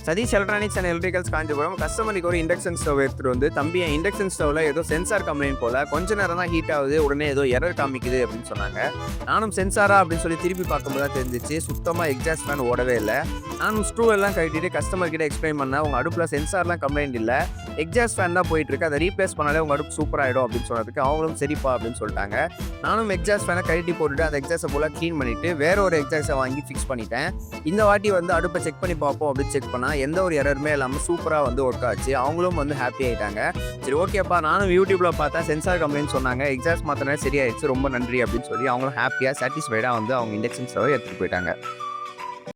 Satish electronics and electricals Kanchipuram. கஸ்டமருக்கு ஒரு induction stove எடுத்துகிட்டு வந்து, தம்பி என் இண்டக்ஷன் ஸ்டவ்வில் ஏதோ சென்சார் கம்ப்ளைண்ட் போல் கொஞ்ச நேரம் தான் ஹீட் ஆகுது, உடனே ஏதோ எரர் காமிக்குது அப்படின்னு சொன்னாங்க. நானும் சென்சாரா அப்படின்னு சொல்லி திருப்பி பார்க்கும்போது தான் தெரிஞ்சிச்சு சுத்தமாக எக்ஸாஸ்ட் ஃபேன் ஓடவே இல்லை. நானும் ஸ்க்ரூ எல்லாம் கட்டிட்டு கஸ்டமர் கிட்ட எக்ஸ்பிளைன் பண்ணேன், உங்கள் அடுப்பில் சென்சார்லாம் கம்ப்ளைண்ட் இல்லை, எக்ஸாஸ்ட் ஃபேன் தான் போயிட்டு இருக்கு, அதை ரீப்ளேஸ் பண்ணாலே உங்கள் அடுப்பு சூப்பராகிடும் அப்படின்னு சொன்னதுக்கு அவங்களும் சரிப்பா அப்படின்னு சொல்லிட்டாங்க. நானும் எக்ஸாஸ்ட் ஃபேனை கழட்டி போட்டுட்டு அந்த எக்ஸாஸ்ட்டை ஃபுல்லாக க்ளீன் பண்ணிவிட்டு வேற ஒரு எக்ஸாஸ்ட்டை வாங்கி ஃபிக்ஸ் பண்ணிட்டேன். இந்த வாட்டி வந்து அடுப்பை செக் பண்ணி பார்ப்போம் அப்படின்னு செக் பண்ணால் எந்த ஒரு எரருமே இல்லாமல் சூப்பராக வந்து ஒர்க் ஆச்சு. அவங்களும் வந்து ஹாப்பி ஆகிட்டாங்க. சரி ஓகேப்பா, நானும் யூடியூப்பில் பார்த்தா சென்சார் கம்ப்ளைண்ட் சொன்னாங்க, எக்ஸாஸ்ட் மாத்திரமே சரியாயிடுச்சு, ரொம்ப நன்றி அப்படின்னு சொல்லி அவங்களும் ஹாப்பியாக சாட்டிஸ்ஃபைடாக வந்து அவங்க இண்டக்ஷன் ஸ்டவ்வை எடுத்துகிட்டு போயிட்டாங்க.